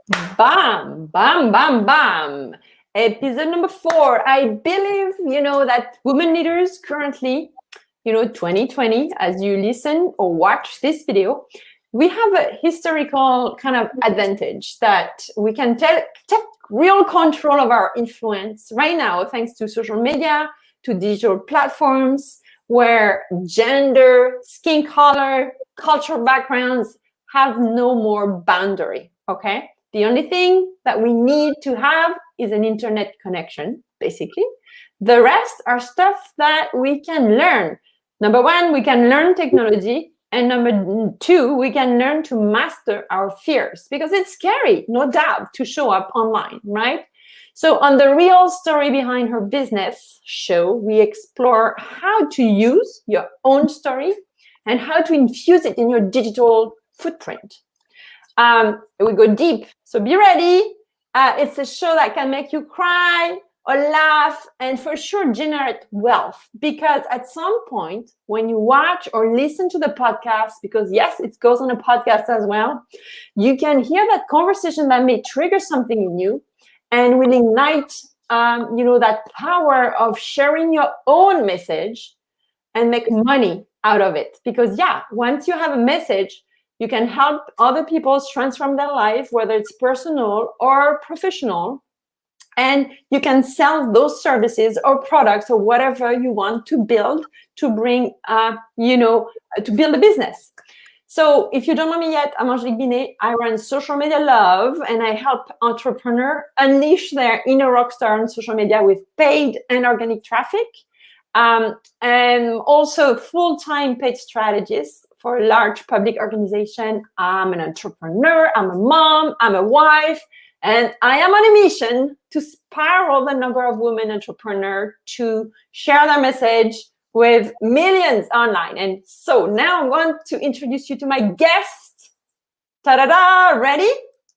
Bam, bam, bam, bam. Episode number 4. I believe, that women leaders currently, 2020, as you listen or watch this video, we have a historical kind of advantage that we can take real control of our influence right now, thanks to social media, to digital platforms, where gender, skin color, cultural backgrounds have no more boundary, okay? The only thing that we need to have is an internet connection, basically. The rest are stuff that we can learn. Number 1, we can learn technology. And number 2, we can learn to master our fears, because it's scary, no doubt, to show up online, right? So on the Real Story Behind Her Business show, we explore how to use your own story and how to infuse it in your digital footprint. We go deep, so be ready. It's a show that can make you cry or laugh and for sure generate wealth, because at some point when you watch or listen to the podcast, because yes, it goes on a podcast as well, you can hear that conversation that may trigger something in you and will ignite that power of sharing your own message and make money out of it. Because once you have a message, you can help other people transform their life, whether it's personal or professional. And you can sell those services or products or whatever you want to build to bring, to build a business. So if you don't know me yet, I'm Angelique Binet. I run Social Media Love, and I help entrepreneurs unleash their inner rock star on social media with paid and organic traffic. And also full-time paid strategist for a large public organization. I'm an entrepreneur, I'm a mom, I'm a wife, and I am on a mission to spiral the number of women entrepreneurs to share their message with millions online. And so now I want to introduce you to my guest. Ta-da-da, ready?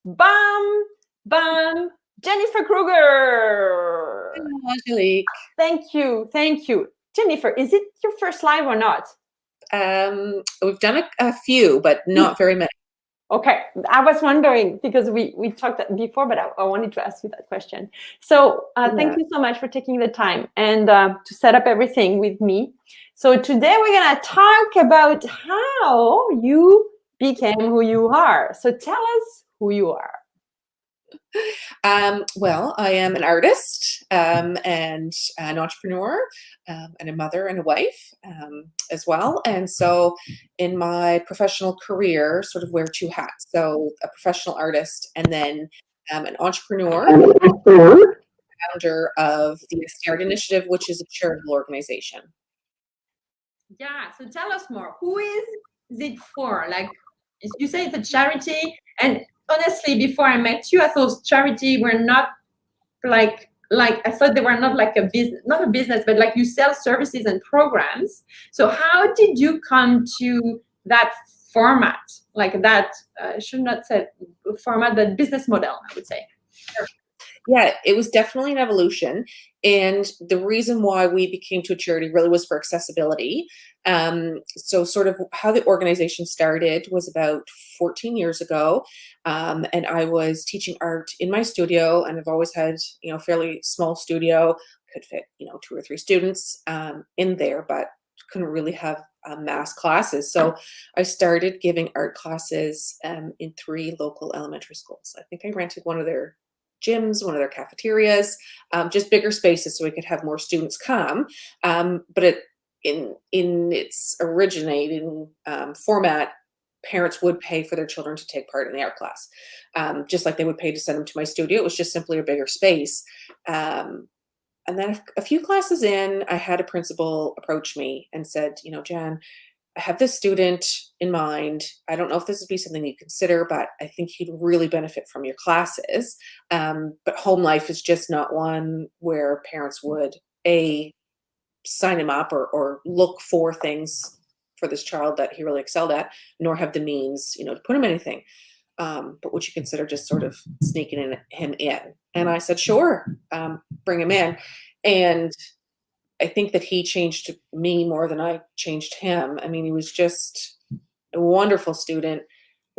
Bam, bam, Jennifer Krueger. Hello, Angelique. Thank you. Jennifer, is it your first live or not? We've done a few, but not very many. Okay, I was wondering because we talked before, but I wanted to ask you that question. So thank you so much for taking the time and to set up everything with me. So today we're gonna talk about how you became who you are. So tell us who you are. Well, I am an artist and an entrepreneur and a mother and a wife as well. And so in my professional career, sort of wear 2 hats. So a professional artist and then an entrepreneur, founder of the Estey Art Initiative, which is a charitable organization. Yeah, so tell us more. Who is it for? Like you say it's a charity, and honestly, before I met you, I thought charity were not like I thought they were not like a business, not a business, but like you sell services and programs. So how did you come to that format, like that? I should not say format, but business model, I would say. Yeah, it was definitely an evolution. And the reason why we became to a charity really was for accessibility. So sort of how the organization started was about 14 years ago. And I was teaching art in my studio, and I've always had, a fairly small studio, could fit, 2 or 3 students in there, but couldn't really have mass classes. So I started giving art classes in 3 local elementary schools. I think I rented one of their gyms, one of their cafeterias, just bigger spaces so we could have more students come. But in its originating format, parents would pay for their children to take part in the art class, just like they would pay to send them to my studio. It was just simply a bigger space. And then a few classes in, I had a principal approach me and said, Jan, I have this student in mind. I don't know if this would be something you consider, but I think he'd really benefit from your classes. But home life is just not one where parents would sign him up or look for things for this child that he really excelled at, nor have the means, to put him in anything. But would you consider just sort of sneaking him in? And I said, sure, bring him in. And I think that he changed me more than I changed him. I mean, he was just a wonderful student,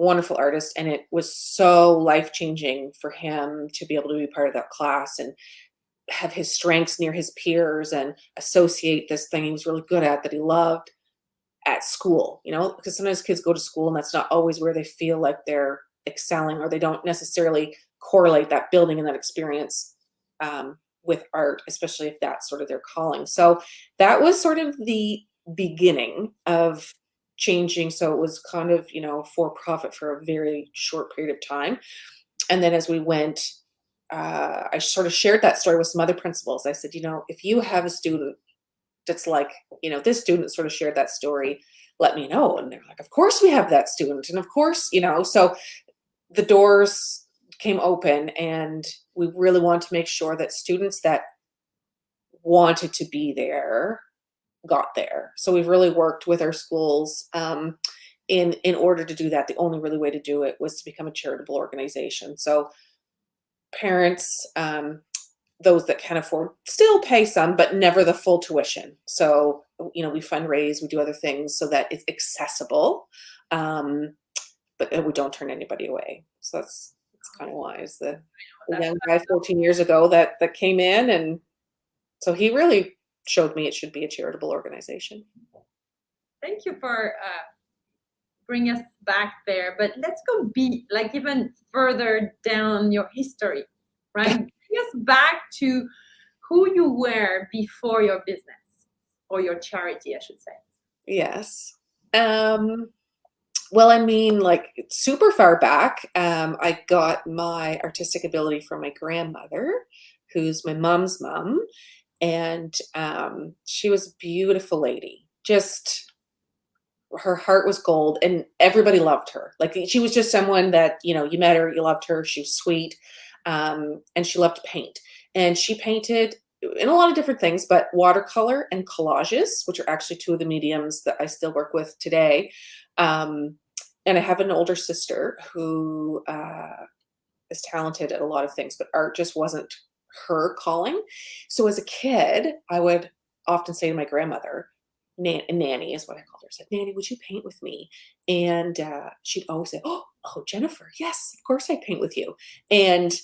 wonderful artist, and it was so life-changing for him to be able to be part of that class and have his strengths near his peers and associate this thing he was really good at that he loved at school, because sometimes kids go to school and that's not always where they feel like they're excelling, or they don't necessarily correlate that building and that experience with art, especially if that's sort of their calling. So that was sort of the beginning of changing. So it was kind of, for profit for a very short period of time. And then as we went, I sort of shared that story with some other principals. I said, if you have a student that's like, this student sort of shared that story, let me know. And they're like, of course we have that student. And of course, so the doors came open, and we really wanted to make sure that students that wanted to be there got there. So we've really worked with our schools in order to do that. The only really way to do it was to become a charitable organization. So parents, those that can afford, still pay some, but never the full tuition. So, we fundraise, we do other things so that it's accessible, but we don't turn anybody away. So that's kind of wise. The young guy 14 years ago that came in, and so he really showed me it should be a charitable organization. Thank you for bringing us back there, but let's go even further down your history, right? Bring us back to who you were before your business, or your charity, I should say. Yes. Well, super far back, I got my artistic ability from my grandmother, who's my mom's mom. And she was a beautiful lady. Just, her heart was gold, and everybody loved her. Like, she was just someone that, you met her, you loved her. She was sweet. And she loved to paint. And she painted in a lot of different things, but watercolor and collages, which are actually two of the mediums that I still work with today. And I have an older sister who is talented at a lot of things, but art just wasn't her calling. So as a kid, I would often say to my grandmother, Nanny is what I called her. I said, Nanny, would you paint with me? And she'd always say, oh, Jennifer, yes, of course I paint with you. And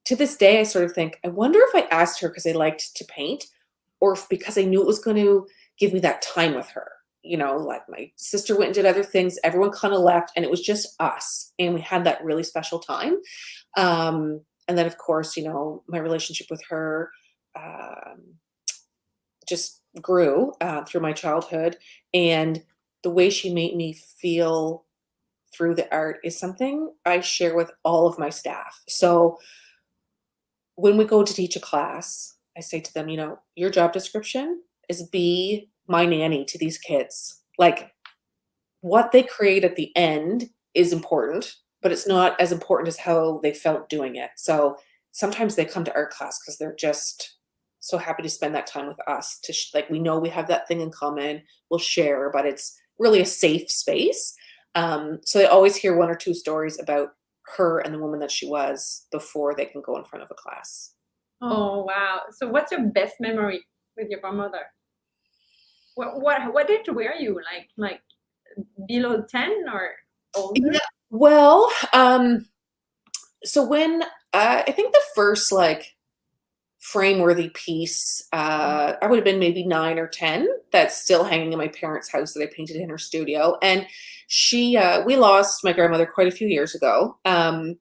to this day, I sort of think, I wonder if I asked her because I liked to paint, or if because I knew it was going to give me that time with her. Like, my sister went and did other things. Everyone kind of left, and it was just us. And we had that really special time. And then, of course, my relationship with her just grew through my childhood. And the way she made me feel through the art is something I share with all of my staff. So when we go to teach a class, I say to them, your job description is be my nanny to these kids. Like, what they create at the end is important, but it's not as important as how they felt doing it. So sometimes they come to art class because they're just so happy to spend that time with us. We know we have that thing in common, we'll share, but it's really a safe space. So they always hear one or two stories about her and the woman that she was before they can go in front of a class. Oh, wow. So what's your best memory with your grandmother? What age were you? Like below 10 or older? Yeah, well, so when I think the first frame-worthy piece, I would have been maybe 9 or 10. That's still hanging in my parents' house that I painted in her studio. And we lost my grandmother quite a few years ago. And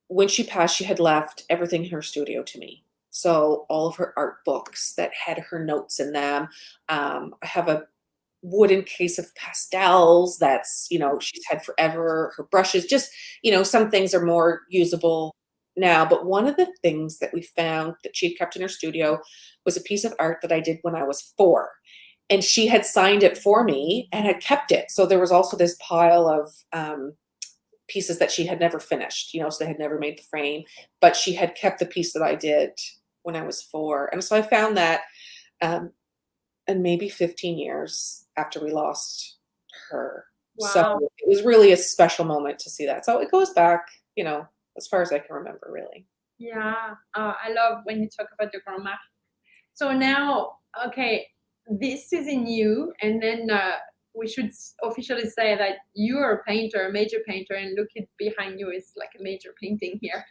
when she passed, she had left everything in her studio to me. So all of her art books that had her notes in them. I have a wooden case of pastels that's, she's had forever. Her brushes, just, some things are more usable now. But one of the things that we found that she had kept in her studio was a piece of art that I did when I was 4. And she had signed it for me and had kept it. So there was also this pile of pieces that she had never finished, so they had never made the frame, but she had kept the piece that I did when I was 4. And so I found that, and maybe 15 years after we lost her. Wow. So it was really a special moment to see that. So it goes back, as far as I can remember, really. Yeah. I love when you talk about your grandma. So now, okay, this is in you, and then we should officially say that you are a painter, a major painter, and look at behind you is like a major painting here.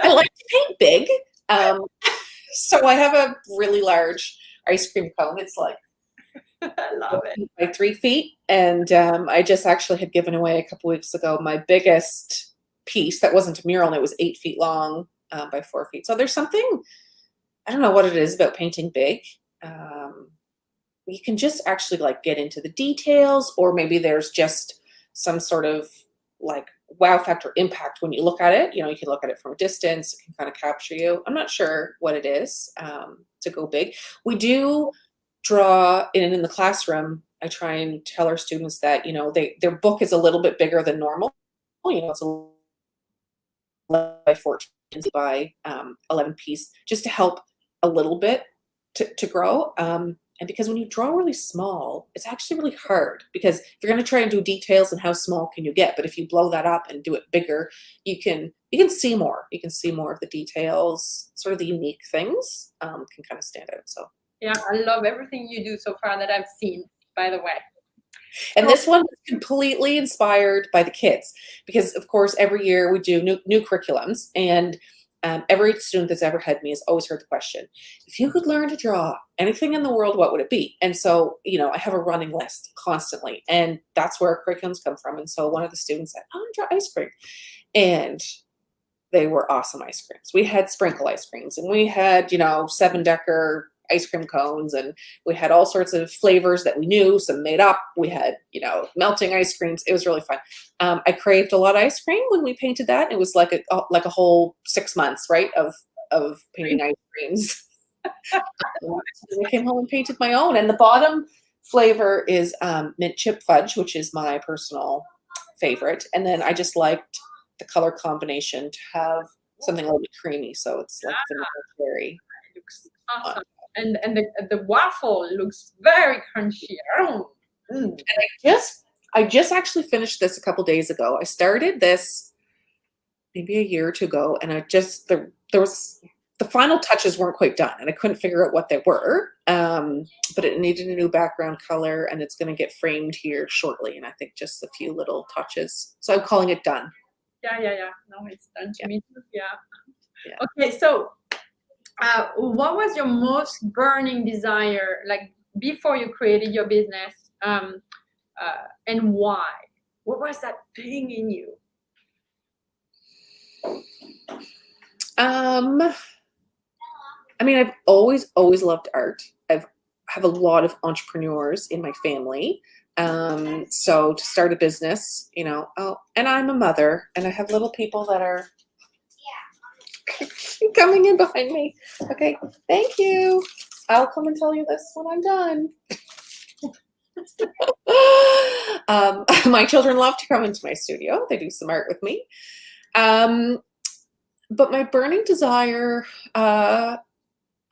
I like to paint big. So I have a really large ice cream cone. It's like I love it. by 3 feet. And I just actually had given away a couple weeks ago my biggest piece that wasn't a mural, and it was 8 feet long by 4 feet. So there's something, I don't know what it is about painting big. You can just actually like get into the details, or maybe there's just some sort of like wow factor impact when you look at it. You know, you can look at it from a distance, it can kind of capture you. I'm not sure what it is to go big. We do draw in the classroom. I try and tell our students that, you know, their book is a little bit bigger than normal. You know, it's a by 14 by 11 piece, just to help a little bit to grow. And because when you draw really small, it's actually really hard, because if you're going to try and do details, and how small can you get? But if you blow that up and do it bigger, you can see more. You can see more of the details, sort of the unique things can kind of stand out. So yeah, I love everything you do so far that I've seen, by the way. And this one was completely inspired by the kids, because of course every year we do new curriculums, and every student that's ever had me has always heard the question, if you could learn to draw anything in the world, what would it be? And so, you know, I have a running list constantly, and that's where curriculums come from. And so one of the students said, I want to draw ice cream. And they were awesome ice creams. We had sprinkle ice creams, and we had, you know, 7-decker ice cream cones, and we had all sorts of flavors that we knew, some made up. We had, you know, melting ice creams. It was really fun. I craved a lot of ice cream when we painted that. It was like a whole 6 months, right, of painting ice creams. I came home and painted my own, and the bottom flavor is mint chip fudge, which is my personal favorite. And then I just liked the color combination to have something a little bit creamy, so it's like vanilla cherry. It looks awesome. And the waffle looks very crunchy. And I just actually finished this a couple days ago. I started this maybe a year or two ago, and there was the final touches weren't quite done, and I couldn't figure out what they were. But it needed a new background color, and it's going to get framed here shortly. And I think just a few little touches. So I'm calling it done. Yeah. No, it's done to me too. Yeah. Okay, so what was your most burning desire, like before you created your business, and why? What was that thing in you? I mean, I've always loved art. I have a lot of entrepreneurs in my family. So to start a business, you know, and I'm a mother, and I have little people that are coming in behind me. Okay, thank you. I'll come and tell you this when I'm done. My children love to come into my studio. They do some art with me. But my burning desire, I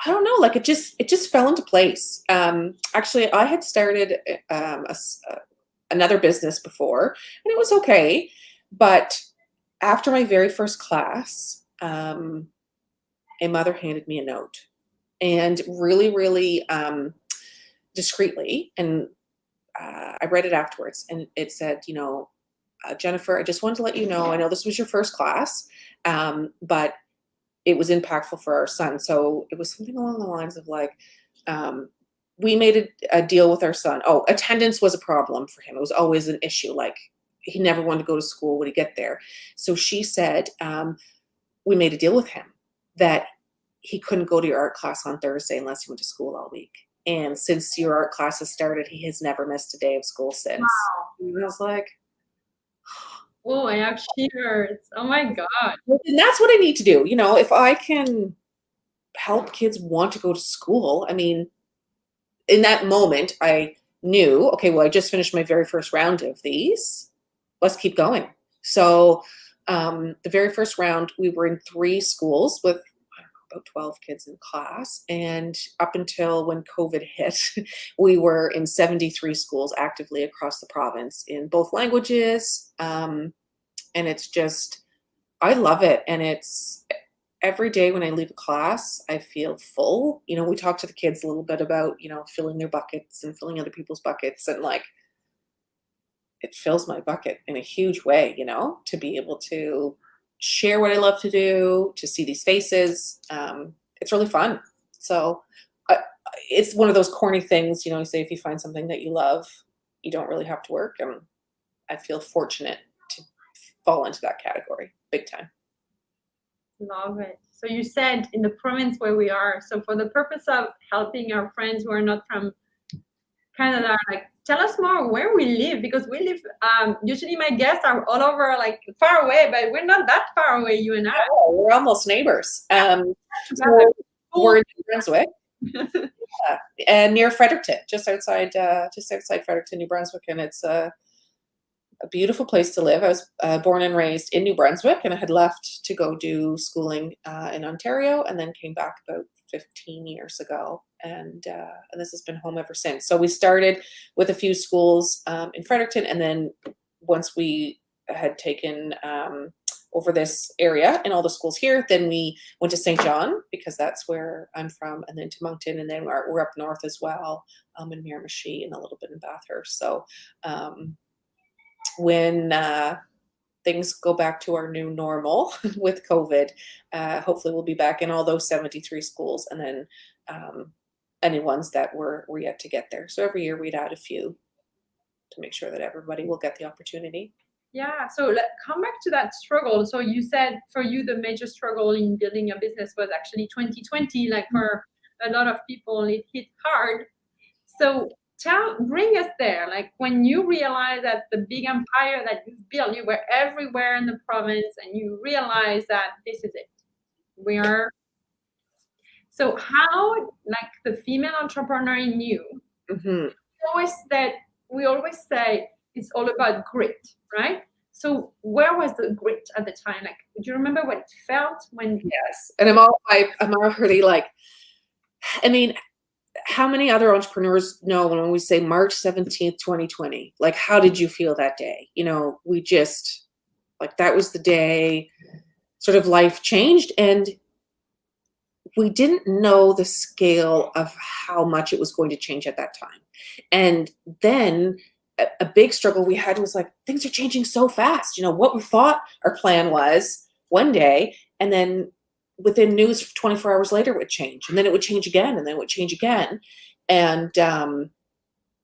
don't know, like it just fell into place. Actually, I had started another business before, and it was okay. But after my very first class, a mother handed me a note, and really discreetly, and I read it afterwards, and it said, you know, Jennifer, I just wanted to let you know, I know this was your first class, but it was impactful for our son. So it was something along the lines of like, we made a deal with our son. Oh, attendance was a problem for him. It was always an issue. Like he never wanted to go to school when he get there. So she said, we made a deal with him that he couldn't go to your art class on Thursday unless he went to school all week. And since your art class has started, he has never missed a day of school since. Wow. And I was like, oh, I have shivers. Oh my God. And that's what I need to do. You know, if I can help kids want to go to school, I mean, in that moment, I knew, okay, well, I just finished my very first round of these. Let's keep going. So the very first round, we were in 3 schools with about 12 kids in class. And up until when COVID hit, we were in 73 schools actively across the province in both languages. And it's just, I love it. And every day when I leave a class, I feel full. You know, we talk to the kids a little bit about, you know, filling their buckets and filling other people's buckets, and like it fills my bucket in a huge way, you know, to be able to share what I love to do, to see these faces. It's really fun. So it's one of those corny things, you know, you say if you find something that you love, you don't really have to work. And I feel fortunate to fall into that category big time. Love it. So you said in the province where we are, so for the purpose of helping our friends who are not from Canada, like tell us more where we live, because we live, usually my guests are all over, like far away, but we're not that far away, you and I. Oh, we're almost neighbors. So we're in New Brunswick, and near Fredericton, just outside Fredericton, New Brunswick, and it's a beautiful place to live. I was born and raised in New Brunswick, and I had left to go do schooling in Ontario, and then came back about 15 years ago, and this has been home ever since. So we started with a few schools in Fredericton, and then once we had taken over this area and all the schools here, then we went to St. John, because that's where I'm from, and then to Moncton, and then we're up north as well, in Miramichi and a little bit in Bathurst. So when things go back to our new normal with COVID, hopefully we'll be back in all those 73 schools, and then any ones that were yet to get there. So every year we'd add a few to make sure that everybody will get the opportunity. Yeah, so let's come back to that struggle. So you said for you, the major struggle in building a business was actually 2020. Like for a lot of people, it hit hard. So bring us there. Like when you realize that the big empire that you've built, you were everywhere in the province, and you realize that this is it. So how, like the female entrepreneur in you, we always say it's all about grit, right? So where was the grit at the time? Like, do you remember what it felt when? Yes, and I'm already like, I mean, how many other entrepreneurs know when we say March 17th, 2020? Like, how did you feel that day? You know, we just, like, that was the day sort of life changed, and we didn't know the scale of how much it was going to change at that time. And then a big struggle we had was like, things are changing so fast. You know, what we thought our plan was one day, and then within news 24 hours later it would change, and then it would change again, and then it would change again. And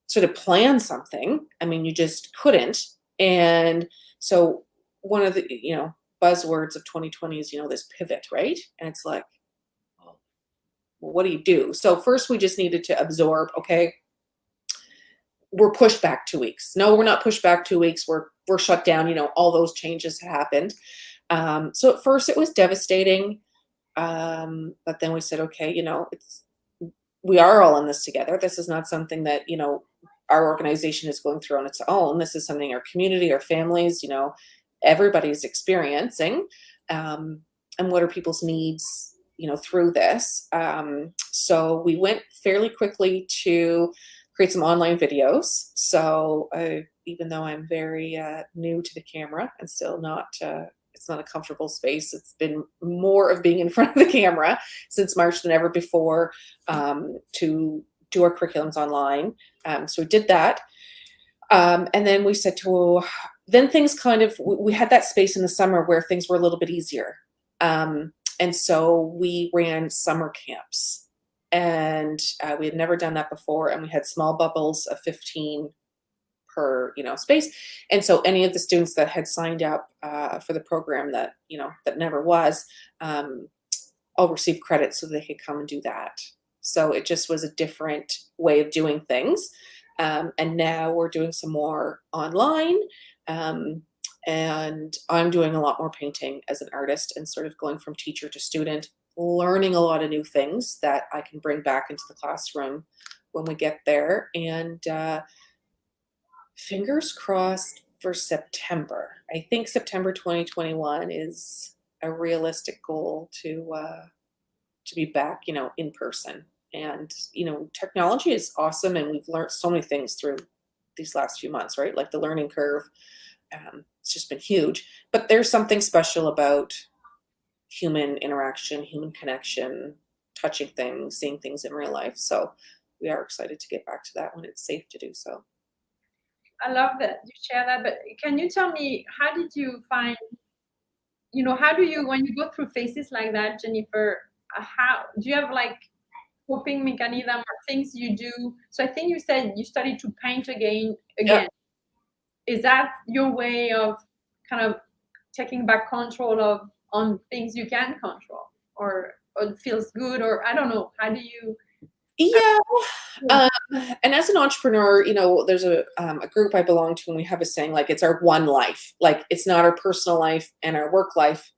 sort of plan something, I mean, you just couldn't. And so one of the, you know, buzzwords of 2020 is, you know, this pivot, right? And it's like, well, what do you do? So first we just needed to absorb, okay, we're pushed back 2 weeks. No, we're not pushed back 2 weeks. We're shut down. You know, all those changes happened. So at first it was devastating. But then we said, okay, you know, we are all in this together. This is not something that, you know, our organization is going through on its own. This is something our community, our families, you know, everybody's experiencing. And what are people's needs, you know, through this? So we went fairly quickly to create some online videos. So even though I'm very new to the camera and still not, it's not a comfortable space, it's been more of being in front of the camera since March than ever before, to do our curriculums online. So we did that. And then we said then things kind of, we had that space in the summer where things were a little bit easier. And so we ran summer camps. And we had never done that before, and we had small bubbles of 15 per, you know, space. And so any of the students that had signed up for the program that, you know, that never was, all received credit so they could come and do that. So it just was a different way of doing things. And now we're doing some more online. And I'm doing a lot more painting as an artist and sort of going from teacher to student, learning a lot of new things that I can bring back into the classroom when we get there. And fingers crossed for September. I think September 2021 is a realistic goal to be back, you know, in person. And, you know, technology is awesome, and we've learned so many things through these last few months, right? Like the learning curve, it's just been huge. But there's something special about human interaction, human connection, touching things, seeing things in real life. So we are excited to get back to that when it's safe to do so. I love that you share that, but can you tell me, how did you find, how do you, when you go through phases like that, Jennifer, how do you have like coping mechanism or things you do? So I think you said you started to paint again. Yep. Is that your way of kind of taking back control on things you can control, or it feels good, or I don't know, how do you? Yeah. And as an entrepreneur, there's a group I belong to, and we have a saying, like, it's our one life. Like, it's not our personal life and our work life.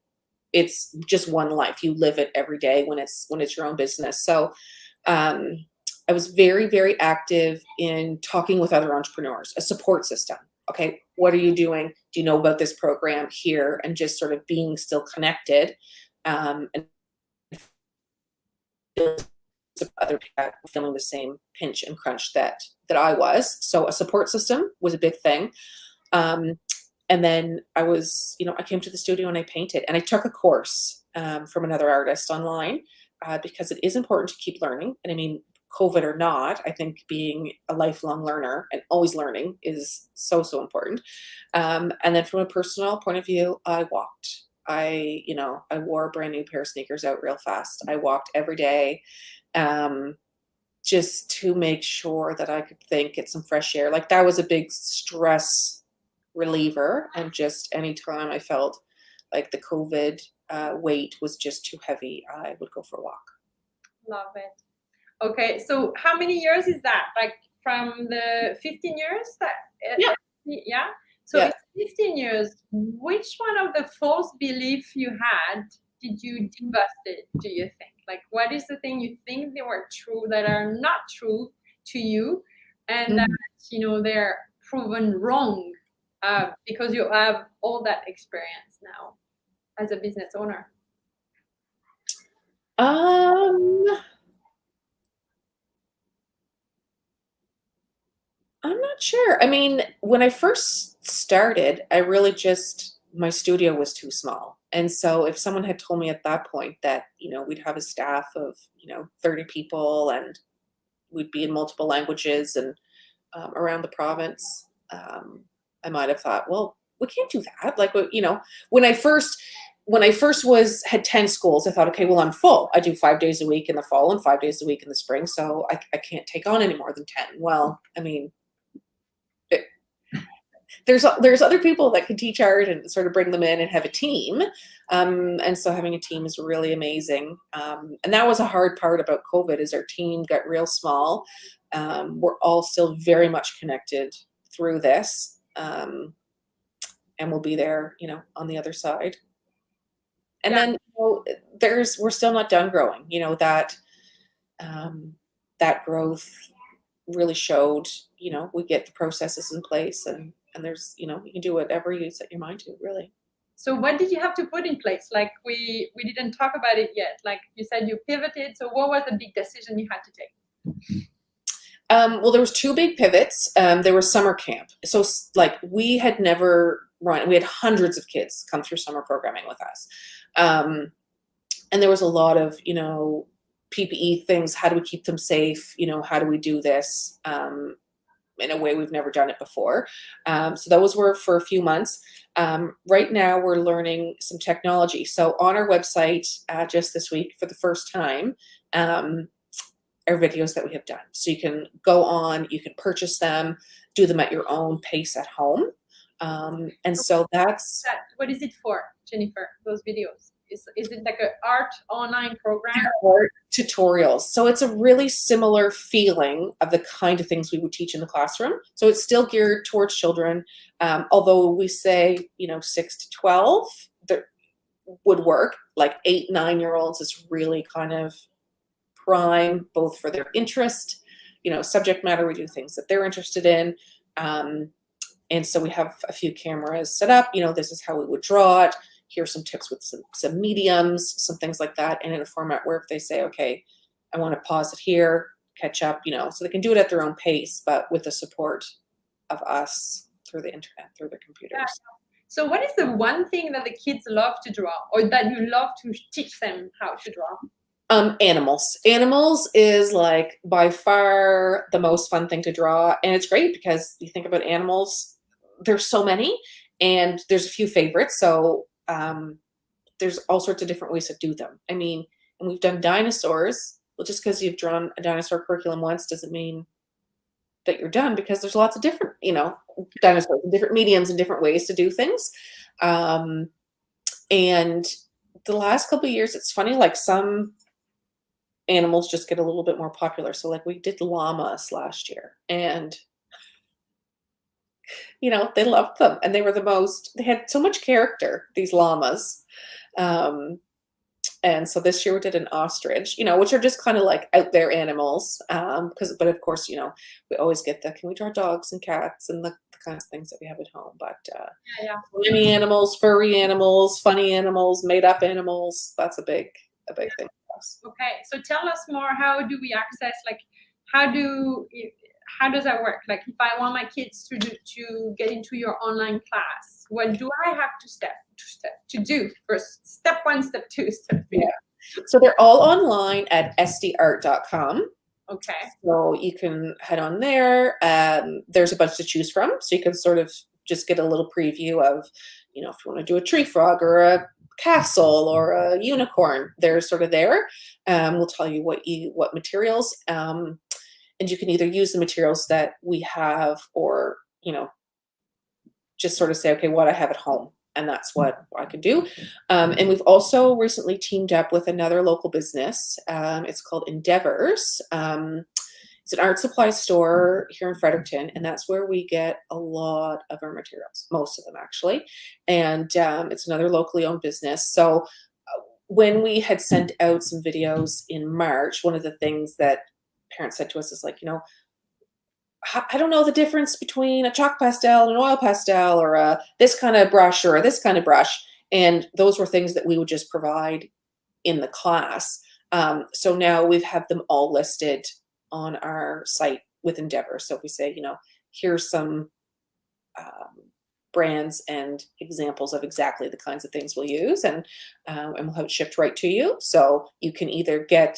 It's just one life. You live it every day when it's your own business. So I was very, very active in talking with other entrepreneurs, a support system. Okay, what are you doing? Do you know about this program here? And just sort of being still connected, and other people feeling the same pinch and crunch that I was. So a support system was a big thing. And then I was, I came to the studio and I painted, and I took a course from another artist online because it is important to keep learning. And I mean, COVID or not, I think being a lifelong learner and always learning is so, so important. And then from a personal point of view, I walked. I wore a brand new pair of sneakers out real fast. I walked every day, just to make sure that I could think, get some fresh air. Like, that was a big stress reliever. And just anytime I felt like the COVID weight was just too heavy, I would go for a walk. Love it. Okay, so how many years is that? Like, from the 15 years that? Yeah. So Yeah. it's 15 years. Which one of the false beliefs you had did you debust, do you think? Like, what is the thing you think they were true that are not true to you, and that they're proven wrong because you have all that experience now as a business owner? I'm not sure. I mean, when I first started, I really my studio was too small. And so if someone had told me at that point that, we'd have a staff of, 30 people, and we'd be in multiple languages and around the province, I might have thought, well, we can't do that. Like, when I first had 10 schools, I thought, okay, well, I'm full. I do 5 days a week in the fall and 5 days a week in the spring. So I can't take on any more than 10. Well, I mean, there's other people that can teach art and sort of bring them in and have a team. And so having a team is really amazing. And that was a hard part about COVID, is our team got real small. We're all still very much connected through this. And we'll be there, on the other side. And then we're still not done growing. That growth really showed, we get the processes in place, and there's, you can do whatever you set your mind to, really. So what did you have to put in place? Like, we didn't talk about it yet. Like you said, you pivoted. So what was the big decision you had to take? Well, there was 2 big pivots. There was summer camp. So like, we had never run, we had hundreds of kids come through summer programming with us. And there was a lot of, PPE things. How do we keep them safe? How do we do this in a way we've never done it before? So those were for a few months. Right now we're learning some technology. So on our website, just this week for the first time, are videos that we have done. So you can go on, you can purchase them, do them at your own pace at home. And so that's... What is it for, Jennifer, those videos? Is it like an art online program? Art tutorials. So it's a really similar feeling of the kind of things we would teach in the classroom. So it's still geared towards children. Although we say, 6 to 12 that would work. Like 8, 9-year-olds is really kind of prime, both for their interest, subject matter. We do things that they're interested in. And so we have a few cameras set up. This is how we would draw it. Here's some tips with some mediums, some things like that. And in a format where if they say, okay, I want to pause it here, catch up, so they can do it at their own pace, but with the support of us through the internet, through their computers. Yeah. So what is the one thing that the kids love to draw, or that you love to teach them how to draw? Animals. Animals is like by far the most fun thing to draw. And it's great because you think about animals, there's so many and there's a few favorites. So there's all sorts of different ways to do them. I mean, and we've done dinosaurs. Well, just because you've drawn a dinosaur curriculum once doesn't mean that you're done, because there's lots of different, dinosaurs and different mediums and different ways to do things. And the last couple of years, it's funny, like some animals just get a little bit more popular. So like we did llamas last year, and they loved them, and they had so much character, these llamas. And so this year we did an ostrich, which are just kind of like out there animals. But of course, we always get can we draw dogs and cats and the kinds of things that we have at home. But many animals, furry animals, funny animals, made up animals, that's a big thing for us. Okay, so tell us more. How do we access, like, how does that work? Like, if I want my kids to get into your online class, what do I have to do first? Step 1, step 2, step 3. Yeah. So they're all online at esteyart.com. Okay. So you can head on there. There's a bunch to choose from. So you can sort of just get a little preview of, if you want to do a tree frog or a castle or a unicorn, they're sort of there. We'll tell you what materials. And you can either use the materials that we have or, just sort of say, okay, what I have at home. And that's what I could do. And we've also recently teamed up with another local business. It's called Endeavors. It's an art supply store here in Fredericton, and that's where we get a lot of our materials, most of them actually. And it's another locally owned business. So when we had sent out some videos in March, one of the things that parents said to us is like, I don't know the difference between a chalk pastel and an oil pastel, or this kind of brush or this kind of brush. And those were things that we would just provide in the class. So now we have them all listed on our site with Endeavor. So if we say, here's some brands and examples of exactly the kinds of things we'll use, and we'll have it shipped right to you. So you can either get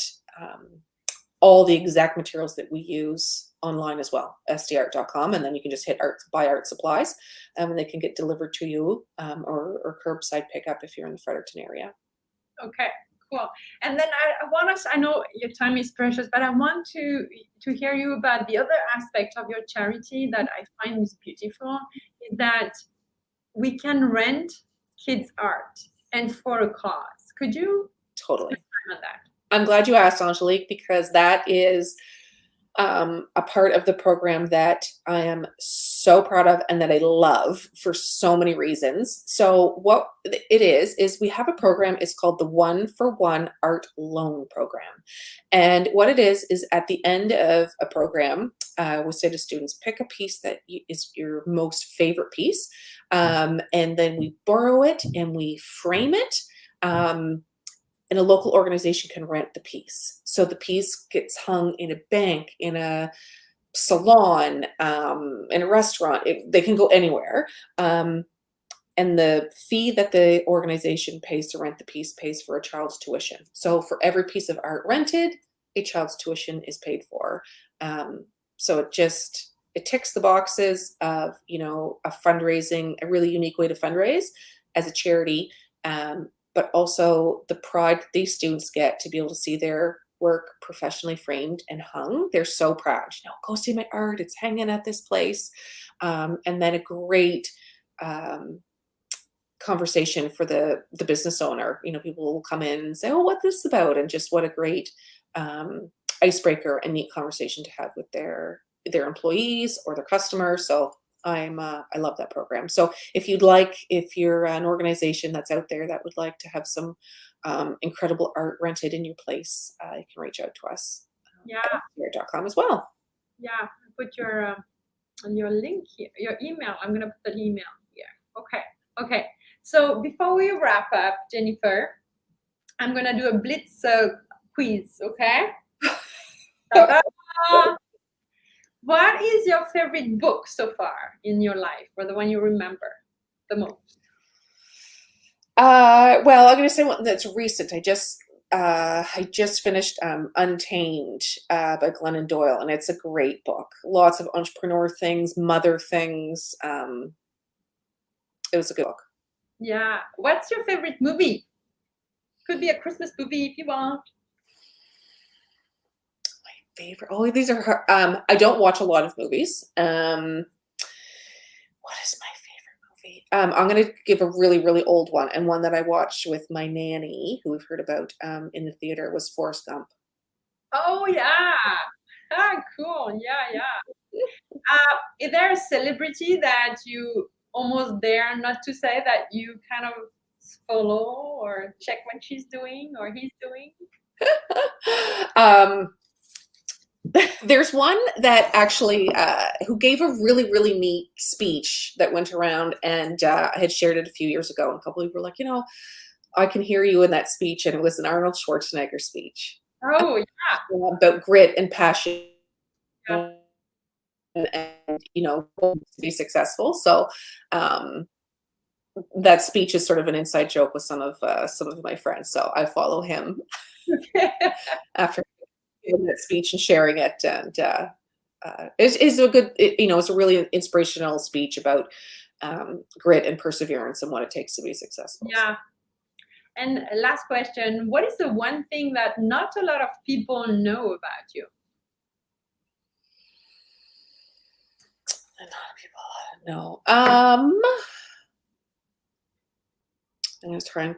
all the exact materials that we use online as well, esteyart.com, and then you can just hit buy art supplies, and they can get delivered to you, or curbside pickup if you're in the Fredericton area. Okay, cool. And then I know your time is precious, but I want to hear you about the other aspect of your charity that I find is beautiful, is that we can rent kids' art, and for a cause. Could you Totally spend time on that? I'm glad you asked, Angelique, because that is a part of the program that I am so proud of and that I love for so many reasons. So what it is we have a program. It's called the 1-for-1 Art Loan Program. And what it is at the end of a program, we say to students, pick a piece that is your most favorite piece. And then we borrow it and we frame it. And a local organization can rent the piece. So the piece gets hung in a bank, in a salon, in a restaurant. They can go anywhere. And the fee that the organization pays to rent the piece pays for a child's tuition. So for every piece of art rented, a child's tuition is paid for. So it ticks the boxes of, a fundraising, a really unique way to fundraise as a charity. But also the pride that these students get to be able to see their work professionally framed and hung. They're so proud. Go see my art. It's hanging at this place. And then a great conversation for the business owner. People will come in and say, oh, what's this about? And just what a great icebreaker and neat conversation to have with their employees or their customers. So I love that program. So if you're an organization that's out there that would like to have some incredible art rented in your place, you can reach out to us. At esteyart.com as well. Yeah, put your link here, your email. I'm gonna put the email here. Okay. So before we wrap up, Jennifer, I'm gonna do a Blitz quiz. Okay. What is your favorite book so far in your life, or the one you remember the most? Well, I'm going to say one that's recent. I just finished Untamed by Glennon Doyle, and it's a great book. Lots of entrepreneur things, mother things. It was a good book. Yeah. What's your favorite movie? Could be a Christmas movie if you want. Favorite? Oh, these are hard. I don't watch a lot of movies. What is my favorite movie? I'm going to give a really, really old one, and one that I watched with my nanny, who we've heard about in the theater, was Forrest Gump. Oh yeah. Ah, cool. Yeah, yeah. Is there a celebrity that you almost dare not to say that you kind of follow or check what she's doing or he's doing? There's one that actually who gave a really, really neat speech that went around, and I had shared it a few years ago, and a couple of people were like, I can hear you in that speech, and it was an Arnold Schwarzenegger speech. Oh yeah. About grit and passion. Yeah. And to be successful. So that speech is sort of an inside joke with some of my friends. So I follow him after giving that speech and sharing it. And it's a good, it's a really inspirational speech about grit and perseverance and what it takes to be successful. Yeah. And last question, what is the one thing that not a lot of people know about you? A lot of people know. I'm gonna try and.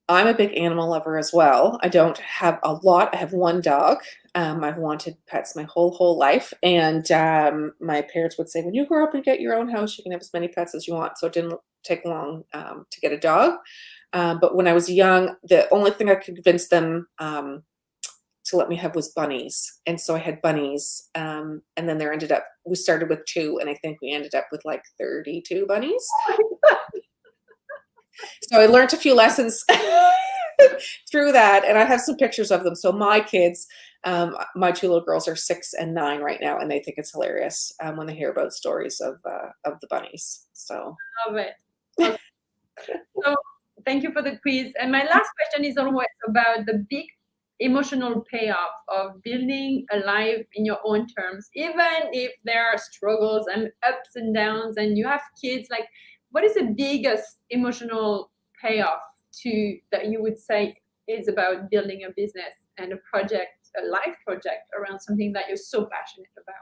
I'm a big animal lover as well. I don't have a lot. I have one dog. I've wanted pets my whole life, and my parents would say, "When you grow up and get your own house, you can have as many pets as you want." So it didn't take long to get a dog. But when I was young, the only thing I could convince them to let me have was bunnies. And so I had bunnies. And then we started with 2, and I think we ended up with like 32 bunnies. So I learned a few lessons through that, and I have some pictures of them. So my kids, my 2 little girls are 6 and 9 right now, and they think it's hilarious when they hear about stories of the bunnies. So Love it. Okay. So thank you for the quiz. And my last question is always about the big emotional payoff of building a life in your own terms, even if there are struggles and ups and downs and you have kids. Like, what is the biggest emotional payoff that you would say is about building a business and a project, a life project around something that you're so passionate about?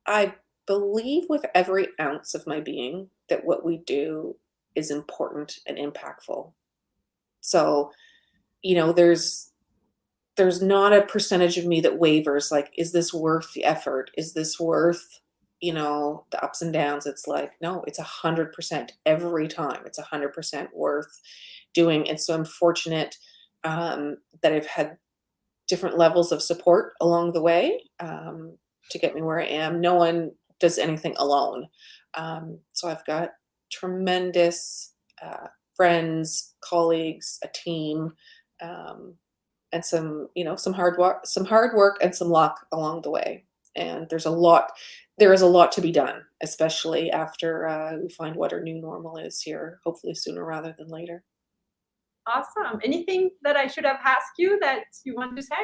I believe with every ounce of my being that what we do is important and impactful. So, there's not a percentage of me that wavers, like, is this worth the effort? Is this worth, the ups and downs? It's like, no, it's 100% every time. It's 100% worth doing. And so I'm fortunate that I've had different levels of support along the way to get me where I am. No one does anything alone. So I've got tremendous friends, colleagues, a team, and some hard work and some luck along the way. And there is a lot to be done, especially after we find what our new normal is here, hopefully sooner rather than later. Awesome. Anything that I should have asked you that you want to say?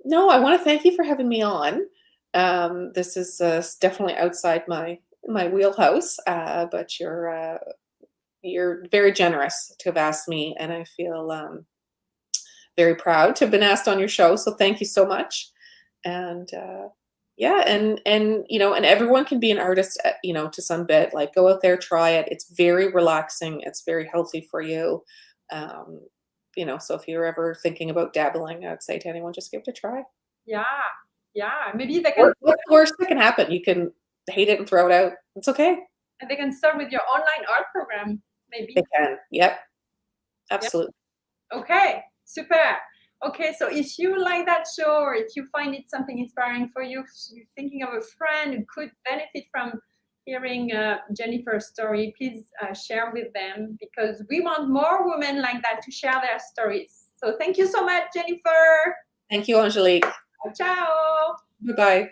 No, I want to thank you for having me on. This is definitely outside my wheelhouse, but you're very generous to have asked me, and I feel very proud to have been asked on your show. So thank you so much. And yeah, and everyone can be an artist, to some bit. Like, go out there, try it. It's very relaxing. It's very healthy for you. So if you're ever thinking about dabbling, I'd say to anyone, just give it a try. Yeah. Maybe they can. What's the worst that can happen? You can hate it and throw it out. It's okay. And they can start with your online art program, maybe. They can. Yep. Absolutely. Yep. Okay. Super. Okay, so if you like that show, or if you find it something inspiring for you, if you're thinking of a friend who could benefit from hearing hearing Jennifer's story, please share with them, because we want more women like that to share their stories. So thank you so much, Jennifer. Thank you, Angelique. Ciao. Bye-bye.